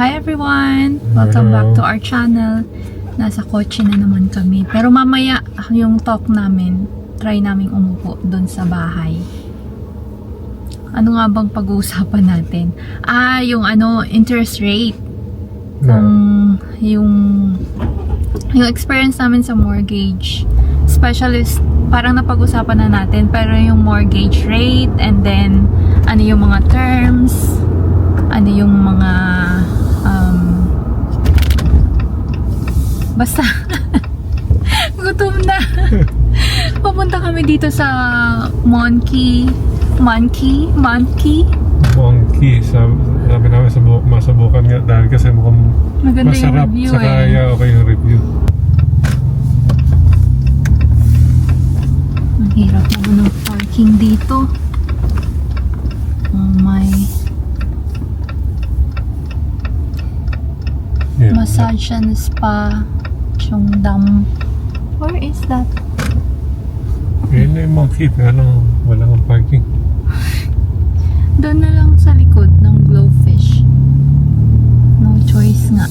Hi everyone! Welcome back to our channel. Nasa kotse na naman kami. Pero mamaya yung talk namin, try namin umupo dun sa bahay. Ano nga bang pag-uusapan natin? Yung interest rate. Yung experience namin sa mortgage. Especially, parang napag-usapan na natin, pero yung mortgage rate, and then, ano yung mga terms, ano yung mga, basta, gutom na. Papunta kami dito sa Monkey. Sabi namin masubukan nga dahil kasi mukhang maganda masarap yung review, saka okay yung review. Ang hirap naman ng parking dito. Oh my. Yeah. Massage and spa. Cheongdam. Where is that? Yun na yung Monkey, pero walang parking. Doon na lang sa likod ng Glowfish. No choice nga.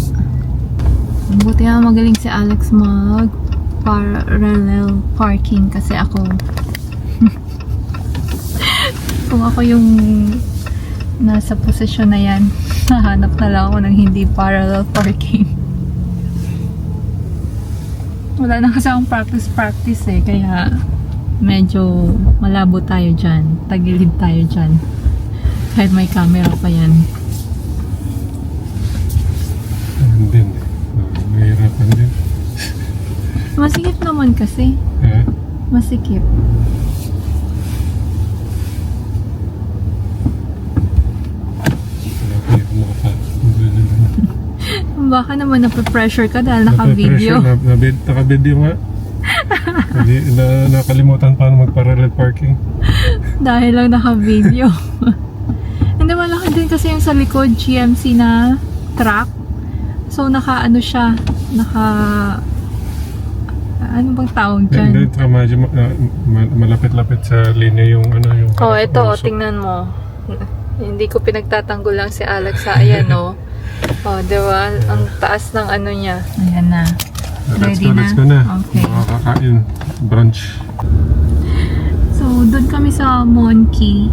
Buti nga magaling si Alex mag parallel parking kasi ako kung ako yung nasa posisyon na yan, nahanap na lang ako ng hindi parallel parking. Wala na kasi akong practice eh, kaya medyo malabo tayo dyan, tagilid tayo dyan kahit may camera pa yan. Din mahirapan din. Masikip naman kasi. Masikip. Baka naman nape-pressure ka dahil naka-video. Naka-video nga. Nakalimutan pa mag-parallel parking. Dahil lang naka-video. Hindi, malaki din kasi yung sa likod GMC na truck. So naka-ano siya, ano bang tawag dyan? Hindi, malapit-lapit sa linya yung yung... Ito, tingnan mo. Hindi ko pinagtatanggol lang si Alex sa ayan, diba? Ang taas ng ano niya. Ayan na. Ready na? Let's go na. Okay. Makakain. Brunch. So, doon kami sa Monkey.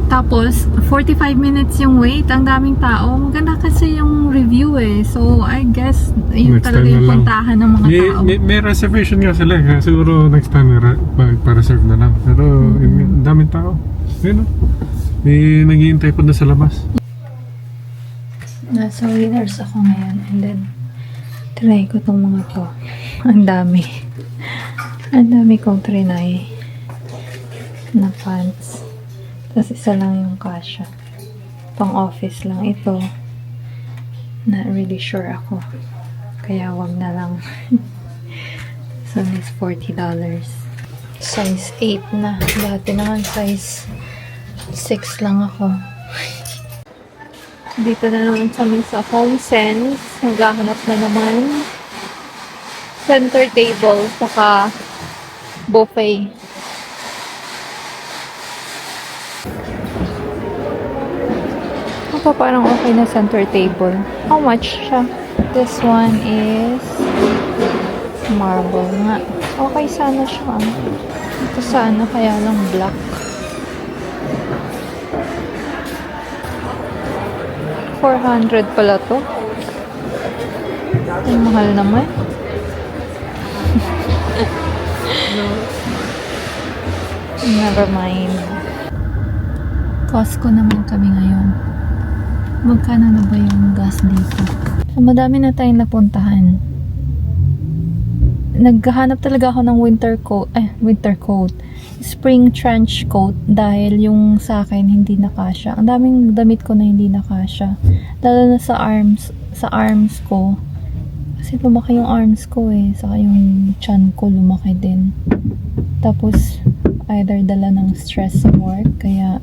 Tapos, 45 minutes yung wait. Ang daming tao. Maganda kasi yung review eh. So, I guess, yun next talaga yung puntahan ng mga tao. May reservation nga sila. Siguro next time pa-reserve na lang. Pero, daming tao. Yun, may naghihintay po na sa labas. Nasa Winners ako ngayon. And then, try ko tong mga to. Ang dami. Ang dami kong trinay na pants. Tapos isa lang yung kasha. Pang office lang ito. Not really sure ako. Kaya wag na lang. So, it's $40. Size 8 na. Dati naman size 6 lang ako. Dito na naman kami sa HomeSense. Maghahanap na naman. Center table. Saka buffet. Ito parang okay na center table. How much siya? This one is marble nga. Okay sana siya. Ito sana kaya lang black. $400 pala to. Ang mahal naman. Never mind. Costco naman kami ngayon. Magkano na ba yung gas dito? So, madami na tayong napuntahan. Naghahanap talaga ako ng winter coat. Spring trench coat dahil yung sa akin hindi nakasya. Ang daming damit ko na hindi nakasya. Lalo na sa arms ko. Kasi lumaki yung arms ko eh. Saka yung chan ko lumaki din. Tapos either dala ng stress sa work kaya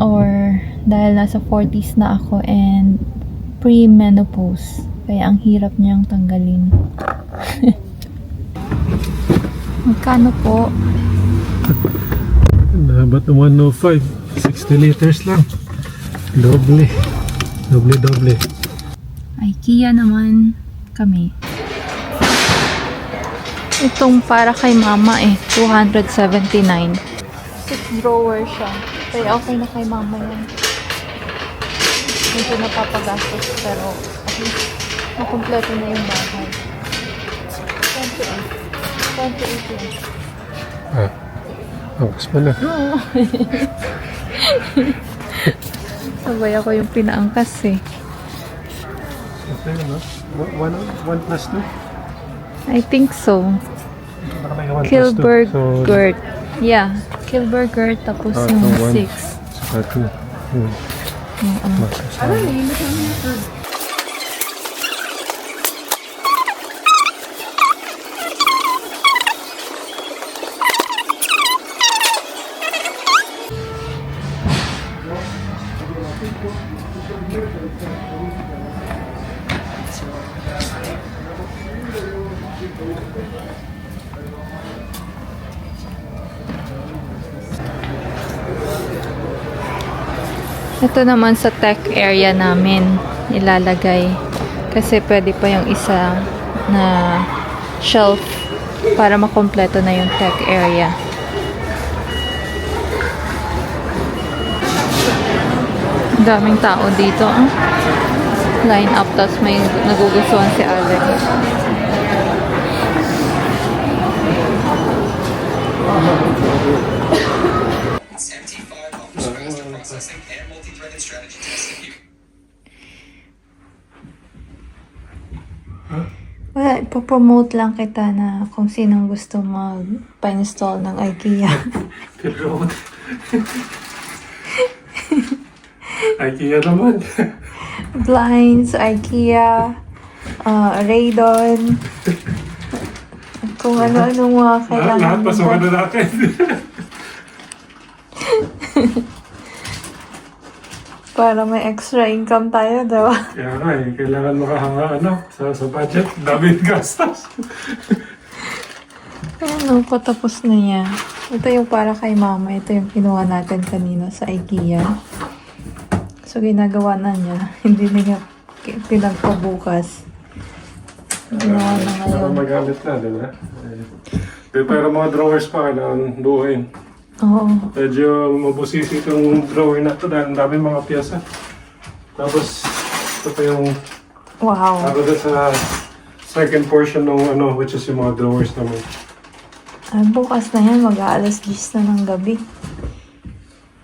or dahil nasa 40s na ako and pre-menopause. Kaya ang hirap niyang tanggalin. Magkano po? Ba't 105? 60 liters lang. Doble. Doble-doble. IKEA naman kami. Itong para kay mama 279. 6 drawer siya. Kaya okay na kay mama yan. Medyo napapagastos pero at least makumpleto na yung bahay. 28 yan. Awas pala. Oo. Sabay ako yung pinaangkas eh. Okay, no? 1 plus 2? I think so. Baka may 1 plus 2. Kilberg So, Gert. Yeah. Kilberg Gert tapos yung so 1. 6. Saka 2. Ito naman sa tech area namin ilalagay. Kasi pwede pa yung isa na shelf para makompleto na yung tech area. Daming tao dito. Line up, tapos may nagugustuhan si Alex. Its MT5 offers faster processing and multi-threaded strategy testing. Wala, ipopromote lang kita na kung sinong gusto mag-pa-install ng IKEA. Pero, IKEA naman. Blinds, IKEA, Raydon, kung ano-anong mga kailangan. Lahat pasukan na natin. Para may extra income tayo, diba? Kaya nga eh, kailangan makahanga sa budget. Daming gastos. Ano, patapos na niya. Ito yung para kay mama. Ito yung kinuha natin kanina sa IKEA. So, ginagawa na niya. Hindi niya pinagpabukas. Ginawa na Baka ngayon. magamit na, di ba? Pero mga drawers pa kailangan buuin. Oo. Medyo mabusisi itong drawer na ito dahil ang daming mga piyesa. Tapos, ito pa yung Wow. para doon sa second portion ng which is yung mga drawers naman. Ay, bukas na yan. Mag-aalas 10 na ng gabi.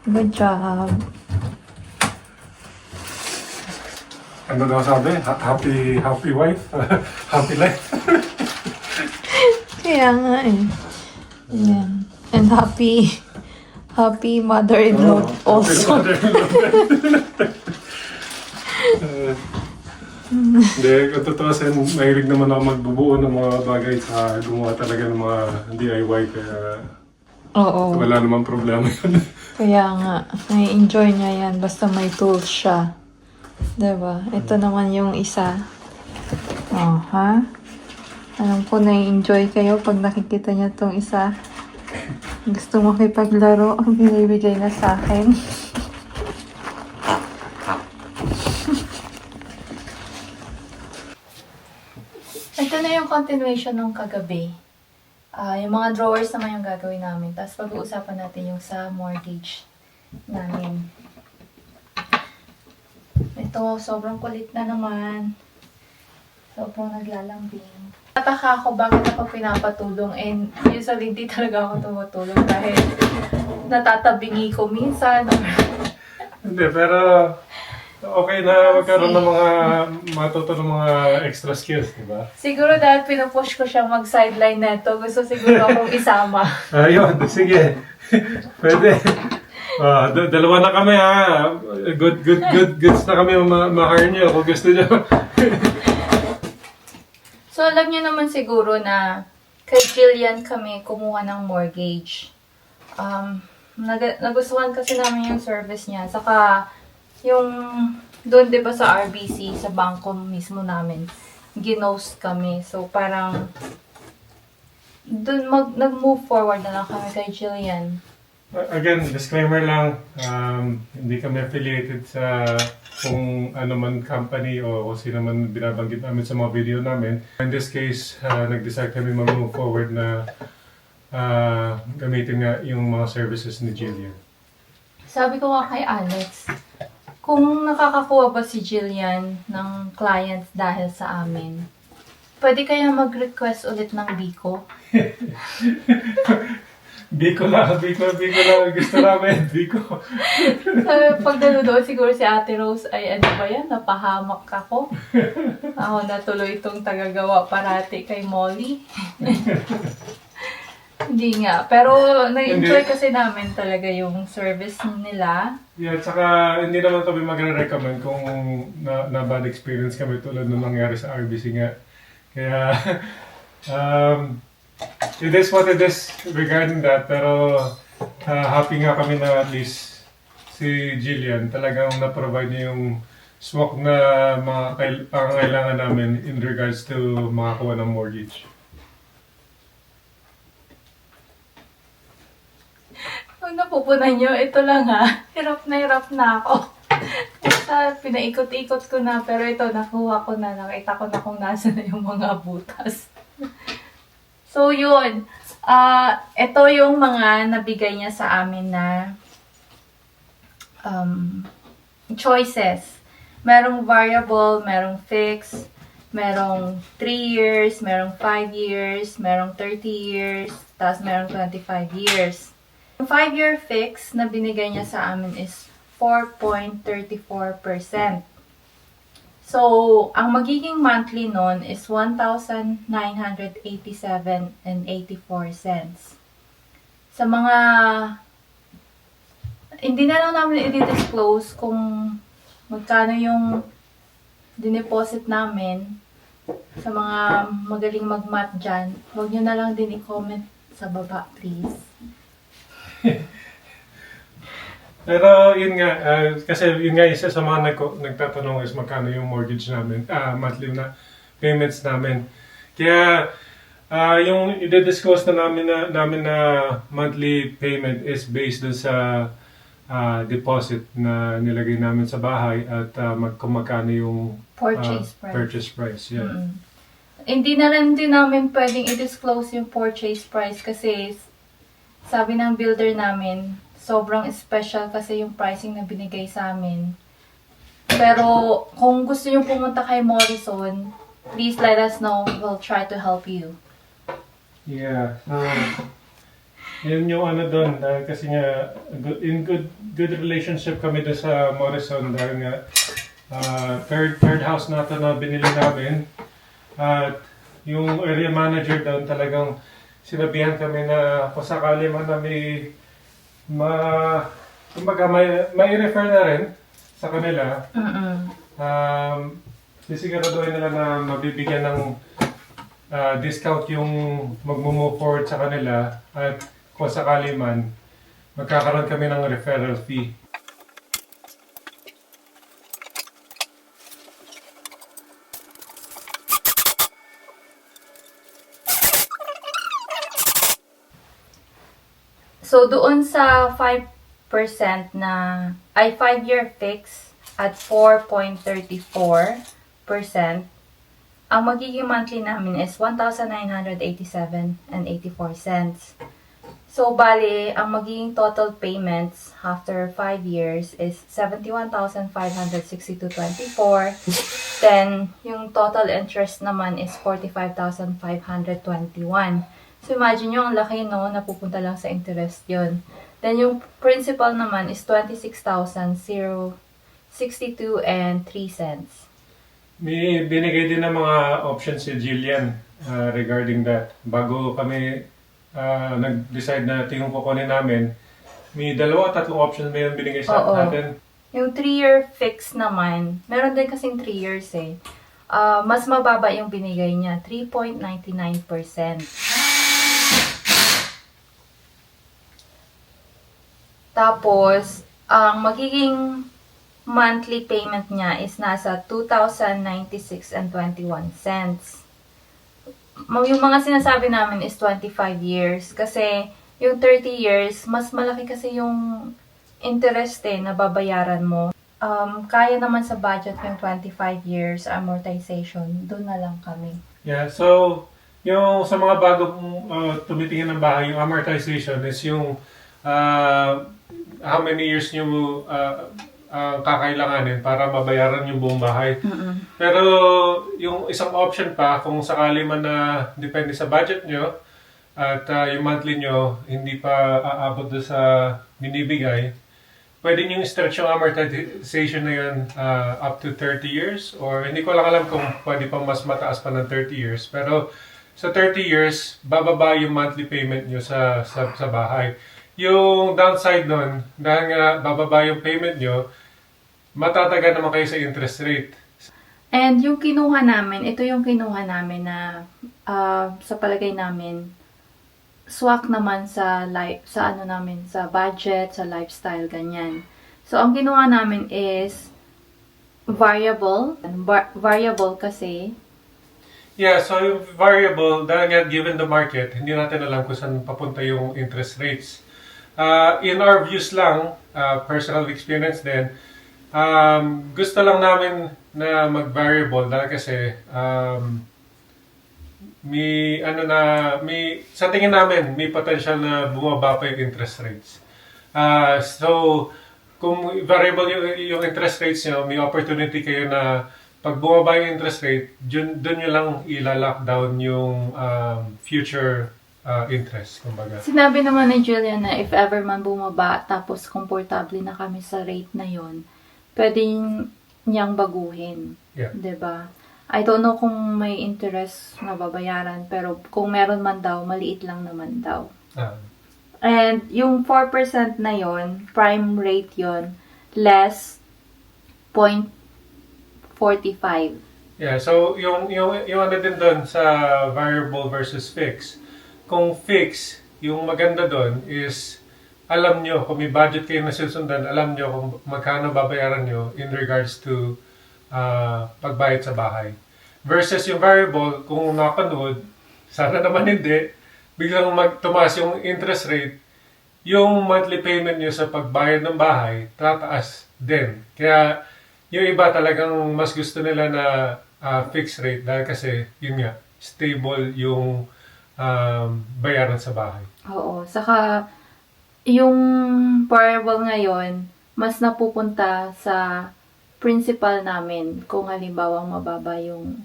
Good job. Ano daw sabi? Happy wife? Happy life? Kaya nga eh. Ayan. And happy mother-in-law also. Hindi, kung tutusin, mahilig naman ako magbubuo ng mga bagay sa gumawa talaga ng mga DIY kaya Oo. wala namang problema yun. Kaya nga, nai-enjoy niya yan basta may tools siya. Diba? Ito naman yung isa. Oh, ha? Alam ko nai-enjoy kayo pag nakikita niya tong isa. Gusto makipaglaro ang binibigay na sa akin. Ito na yung continuation ng kagabi. Yung mga drawers naman yung gagawin namin. Tapos pag-uusapan natin yung sa mortgage namin. Ito, sobrang kulit na naman. Sobrang naglalambing. Nataka ako bakit ako pinapatulong and usually hindi talaga ako tumutulong dahil natatabingi ko minsan. Hindi, pero okay na magkaroon ng mga matuto ng mga extra skills, di ba? Siguro dahil pinupush ko siyang mag-sideline neto, gusto siguro akong isama. Ayun, sige. Pwede. Dalawa na kami ha. Goods na kami ma-hire niyo kung gusto niyo. So, alam niyo naman siguro na kay Jillian kami kumuha ng mortgage. Nagustuhan kasi namin yung service niya. Saka, yung doon, di ba sa RBC, sa bangko mismo namin, ginost kami. So, parang, doon nag-move forward na lang kami kay Jillian. Again, disclaimer lang, hindi kami affiliated sa kung ano man company o kung sino man binabanggit namin sa mga video namin. In this case, nag-decide kami mag-move forward na gamitin nga yung mga services ni Jillian. Sabi ko nga kay Alex, kung nakakakuha ba si Jillian ng clients dahil sa amin, pwede kaya mag-request ulit ng Biko? Biko lang gusto namin, Biko. Sabi, pag nanonood siguro si Ate Rose, ay ano ba yan, napahamak ako. Ako natuloy itong tagagawa parati kay Molly. Hindi nga. Pero na-enjoy kasi namin talaga yung service nila. Yeah, tsaka hindi naman kami magre-recommend kung na bad experience kami tulad nung nangyari sa RBC nga. Kaya, it is what it is regarding that. Pero happy nga kami na at least si Jillian talagang na-provide niya yung swak na mga pangangailangan namin in regards to makakuha ng mortgage. Kung napupunan nyo, ito lang ha. Hirap na ako. Pinaikot-ikot ko na, pero ito, nakuha ko na. Nakita ko na kung nasa na yung mga butas. So, yun. Ito yung mga nabigay niya sa amin na choices. Merong variable, merong fixed, merong 3 years, merong 5 years, merong 30 years, tapos merong 25 years. Yung 5-year fix na binigay niya sa amin is 4.34%. So, ang magiging monthly nun is 1,987.84 cents. Sa mga hindi na lang namin i-disclose kung magkano yung dineposit namin. Sa mga magaling mag-math dyan, huwag nyo na lang din i-comment sa baba, please. Pero yun nga, kasi yun nga isa sa mga nagtatanong is magkano yung mortgage namin, monthly na payments namin. Kaya yung i-disclose na namin na monthly payment is based dun sa deposit na nilagay namin sa bahay at kung magkano yung Purchase price. purchase price. Yeah. Hindi na rin din namin pwedeng i-disclose yung purchase price kasi sabi ng builder namin, sobrang special kasi yung pricing na binigay sa amin. Pero kung gusto nyo pumunta kay Morrison, please let us know. We'll try to help you. Yeah. Yun yung ano doon, kasi nga good relationship kami doon sa Morrison dahil nga third house na ito na binili namin. At yung area manager doon talagang sinabihan kami na kung sakali man na kumbaga may refer na rin sa kanila. Sisiguraduhin nila na mabibigyan ng discount yung mag-move forward sa kanila at kung sakali man magkakaroon kami ng referral fee. So, doon sa 5% na, ay 5-year fix at 4.34%, ang magiging monthly namin is 1,987.84 cents. So, bali, ang magiging total payments after 5 years is 71,562.24. Then, yung total interest naman is 45,521. So, imagine nyo, ang laki, no? Napupunta lang sa interest yon. Then, yung principal naman is 26,062.03 cents. May binigay din ng mga options si Jillian regarding that. Bago kami nag-decide na ito yung kukunin namin, may 2-3 options may binigay sa atin. Yung 3-year fix naman, meron din kasing 3 years eh. Mas mababa yung binigay niya, 3.99%. Tapos, ang magiging monthly payment niya is nasa 2,096.21 cents. Yung mga sinasabi namin is 25 years kasi yung 30 years, mas malaki kasi yung interest na babayaran mo. Kaya naman sa budget yung 25 years amortization. Doon na lang kami. Yeah, so yung sa mga bagong tumitingin ng bahay, yung amortization is yung how many years nyo kakailanganin para mabayaran yung buong bahay. Pero yung isang option pa, kung sakali man na depende sa budget nyo at yung monthly nyo hindi pa aabot doon sa binibigay, pwede nyo stretch yung amortization na yun up to 30 years or hindi ko lang alam kung pwede pa mas mataas pa ng 30 years. Pero sa 30 years, bababa yung monthly payment nyo sa bahay. Yung downside nun, dahil nga bababa yung payment nyo, matataga naman kayo sa interest rate. And yung kinuha namin, ito yung kinuha namin na sa palagay namin, swak naman sa ano namin, sa budget, sa lifestyle, ganyan. So, ang kinuha namin is variable. Variable kasi. Yeah, so yung variable, dahil nga given the market, hindi natin alam kung saan papunta yung interest rates. In our views lang, personal experience din, gusto lang namin na mag-variable dahil kasi sa tingin namin may potential na bumaba pa yung interest rates. So kung variable yung interest rates nyo, may opportunity kayo na pag bumaba yung interest rate, doon nyo lang ila-lockdown yung future interest, kumbaga. Sinabi naman ni Julian na if ever man bumaba, tapos komportable na kami sa rate na yon, pwedeng niyang baguhin. Yeah. 'Di ba? I don't know kung may interest na babayaran, pero kung meron man daw, maliit lang naman daw. And yung 4% na yon, prime rate yon, less 0.45. Yeah, so yung ano din doon sa variable versus fixed. Kung fixed, yung maganda doon is alam nyo, kung may budget kayo na susundan, alam nyo kung magkano babayaran nyo in regards to pagbayad sa bahay. Versus yung variable, kung napanood, sana naman hindi, biglang tumaas yung interest rate, yung monthly payment nyo sa pagbayad ng bahay, tataas din. Kaya yung iba talagang mas gusto nila na fixed rate dahil kasi, yun nga, stable yung bayaran sa bahay. Oo. Saka, yung variable ngayon, mas napupunta sa principal namin kung halimbawa mababa yung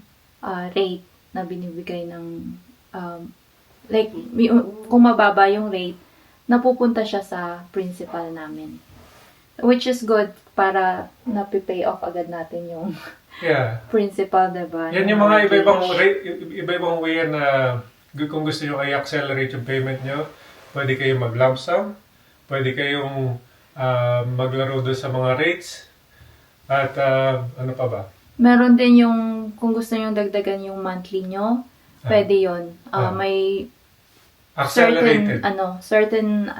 rate na binibigay ng kung mababa yung rate, napupunta siya sa principal namin. Which is good para napipay off agad natin yung principal, diba? Yan yung mga iba-ibang way na kung gusto nyo i-accelerate yung payment nyo, pwede kayong mag-lump sum, pwede kayong maglaro doon sa mga rates, at ano pa ba? Meron din yung, kung gusto nyo dagdagan yung monthly nyo, pwede yun. May accelerated. certain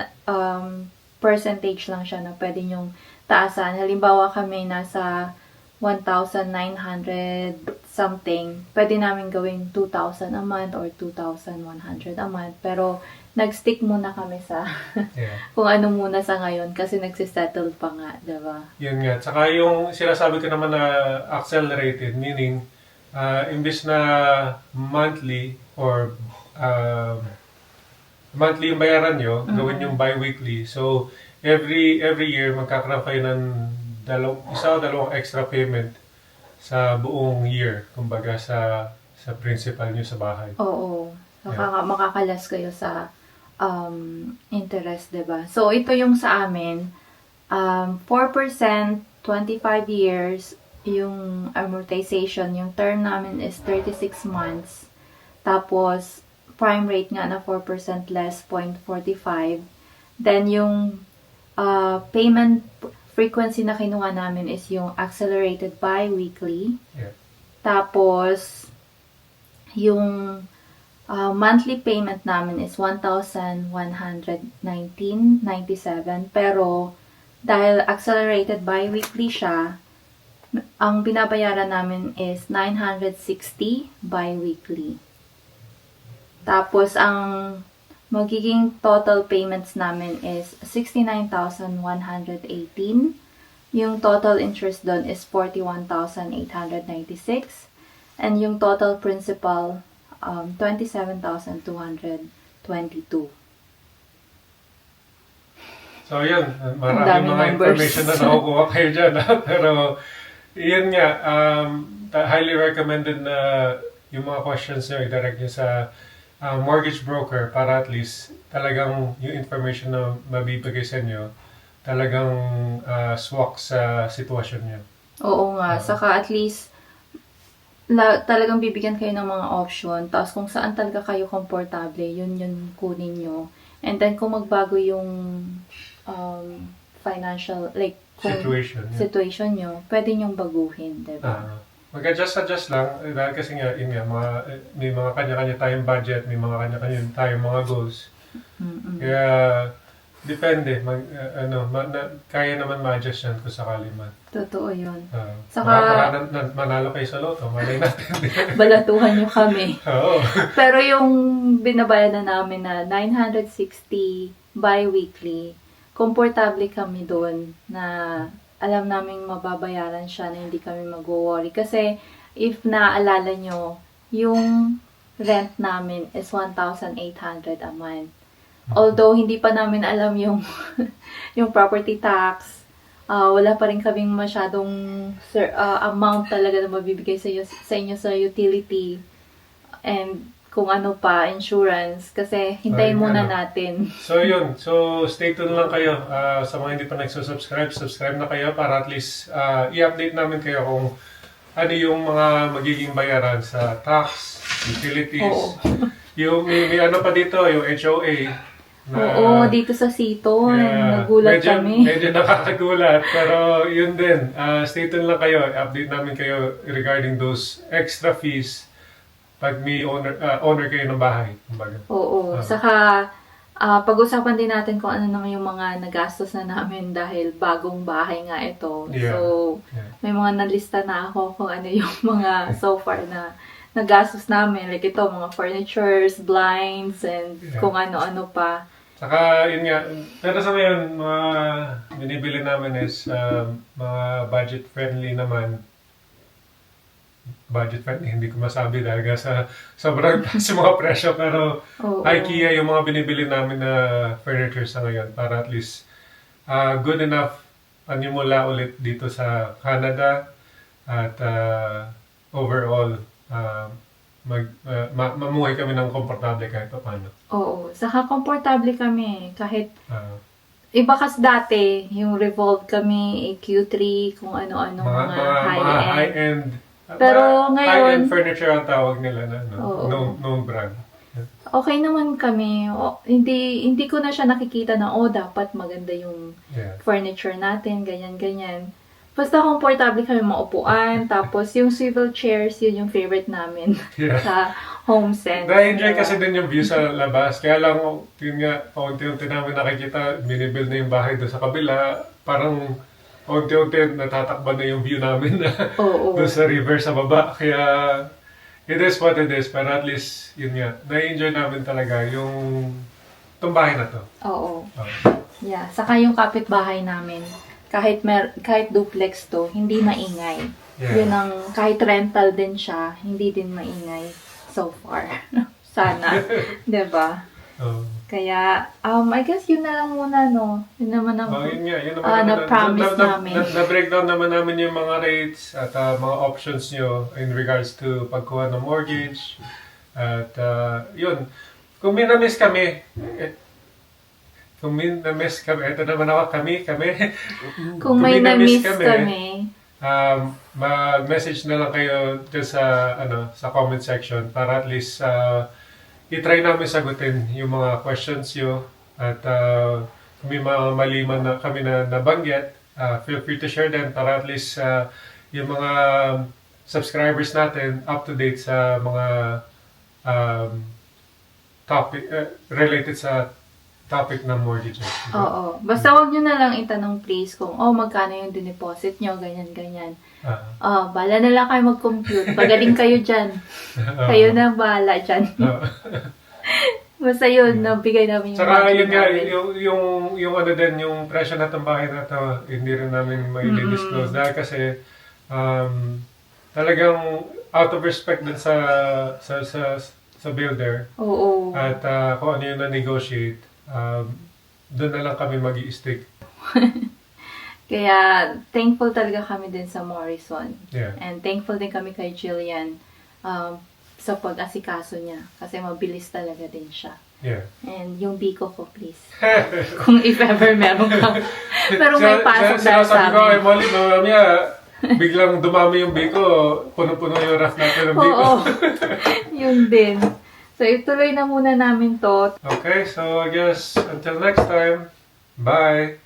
percentage lang siya na pwede nyong taasan. Halimbawa kami nasa 1,900 something, pwede namin gawing 2,000 a month or 2,100 a month. Pero, nag-stick muna kami sa kung ano muna sa ngayon kasi nagsisettle pa nga, diba? Yun nga. Tsaka yung sinasabi ko naman na accelerated, meaning, imbis na monthly or monthly yung bayaran nyo, gawin yung bi-weekly. So, every year, magkakaroon kayo ng isa o dalawang extra payment sa buong year, kumbaga sa principal nyo sa bahay. Oo. Makakalas kayo sa interest, diba? So, ito yung sa amin, 4%, 25 years, yung amortization, yung term namin is 36 months. Tapos, prime rate nga na 4% less 0.45. Then, yung payment frequency na kinuha namin is yung accelerated bi-weekly. Yeah. Tapos, yung monthly payment namin is 1,119.97. Pero, dahil accelerated bi-weekly siya, ang binabayaran namin is 960 bi-weekly. Tapos, ang magiging total payments namin is 69,118. Yung total interest doon is 41,896. And yung total principal, 27,222. So yun, Ang maraming daming mga numbers. information na nakukuha kayo dyan. Pero yun nga, highly recommended na yung mga questions nyo, i-direct nyo sa mortgage broker para at least talagang yung information na mabibigay sa inyo talagang swak sa sitwasyon nyo. Oo nga, saka at least talagang bibigyan kayo ng mga option, tapos kung saan talaga kayo komportable, yun kunin nyo. And then kung magbago yung financial, like kung situation nyo, pwede nyong baguhin, diba? Mag-adjust lang, dahil kasi nga, yun nga, may mga kanya-kanya tayong budget, may mga kanya-kanya tayong mga goals. Kaya, depende, kaya naman ma-adjust yan kung sakali man. Totoo yun. Saka, manalo kayo sa loto, malay natin. Balatuhan nyo kami. Oo. Pero yung binabayadan namin na 960 bi-weekly, komportable kami doon na alam naming mababayaran siya na hindi kami mag-worry. Kasi if naaalala nyo, yung rent namin is 1,800 a month. Although hindi pa namin alam yung yung property tax, wala pa rin kaming masyadong amount talaga na mabibigay sa inyo sa utility and kung ano pa, insurance, kasi hintayin muna natin. So yun, so stay tuned lang kayo. Sa mga hindi pa nagsusubscribe, subscribe na kayo para at least i-update namin kayo kung ano yung mga magiging bayaran sa tax, utilities. Yung may ano pa dito, yung HOA. Oo, dito sa Seaton. Nagulat kami. Medyo nakakagulat. Pero yun din. Stay tuned lang kayo. Update namin kayo regarding those extra fees pag may owner kayo ng bahay. Kumbaga. Oo. Saka, pag-usapan din natin kung ano naman yung mga nagastos na namin dahil bagong bahay nga ito. Yeah. So, may mga nalista na ako kung ano yung mga so far na nagastos namin. Like ito, mga furnitures, blinds, and kung ano-ano pa. Saka, yun nga, pero sa ngayon, mga binibili namin is mga budget-friendly naman. Budget-friendly, hindi ko masabi dahil sa sobrang taas yung mga presyo. Pero IKEA yung mga binibili namin na furniture sa ngayon para at least good enough panimula ulit dito sa Canada at overall mamuhay kami ng komportable kahit pa paano. Oo. Saka komportable kami. Kahit iba kasi dati, yung Revolve kami, Q3, kung ano-ano mga high-end. Pero ngayon, high-end furniture ang tawag nila na known brand. Okay naman kami. Hindi ko na siya nakikita na, dapat maganda yung furniture natin, ganyan-ganyan. Basta komportable kami maupuan. Tapos yung swivel chairs, yun yung favorite namin sa HomeSense. Na-enjoy kasi din yung view sa labas. Kaya lang, yun nga, paunti-unti namin nakikita, binibuild na yung bahay doon sa kabila. Parang paunti-unti natatakban na yung view namin na doon sa river sa baba. Kaya it is what it is. Pero at least, yun nga, na-enjoy namin talaga yung itong bahay na to. Oo. Yeah. Saka yung kapitbahay namin. Kahit duplex to, hindi maingay. Yun ang, kahit rental din siya, hindi din maingay so far. Sana. Diba? Kaya, I guess yun na lang muna, no? Yun naman ang na-promise namin. Na-breakdown naman namin yung mga rates at mga options nyo in regards to pagkuha ng mortgage. At yun, kung minamiss kami, ito naman ako, kami. Kung may na-miss kami, mag-message na lang kayo dyan sa comment section para at least i-try namin sagutin yung mga questions nyo at kung may mga maliman na kami na nabanggit, feel free to share them para at least yung mga subscribers natin up to date sa mga topic related sa topic ng mortgages. Oo. Basta wag nyo na lang itanong please kung, magkano yung dineposit nyo, ganyan-ganyan. Bala na lang kayo mag-compute. Pagaling kayo dyan. Kayo na bahala dyan. Basta yun, nabigay namin yung Saka monthly yun nga, namin. yung ano din, yung presyo na itong bahay na ito, hindi rin namin may disclose dahil kasi talagang out of respect din sa builder Oo. at kung ano yung na-negotiate, doon na lang kami mag-i-stick. Kaya thankful talaga kami din sa Morrison. Yeah. And thankful din kami kay Jillian sa pag-asikaso niya. Kasi mabilis talaga din siya. Yeah. And yung biko ko, please. Kung if ever meron ka. Pero may pasok dahil sa Sinasabi ko kay amin. Molly, mamaya, biglang dumami yung biko, puno-puno yung ref natin ng biko. Oo. Yun din. So, ituloy na muna namin to. Okay, so I guess until next time, bye!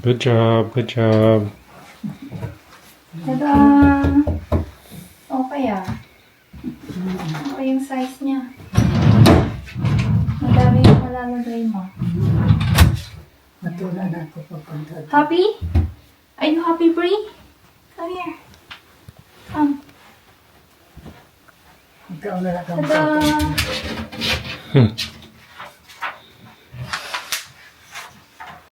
Good job, good job. Tada! Okay Okay yung size niya. Madami yung malalagay mo. Matula na ako papunta. Happy? Are you happy, Brie? Come here. Come. Ikaw na lang ang Tada!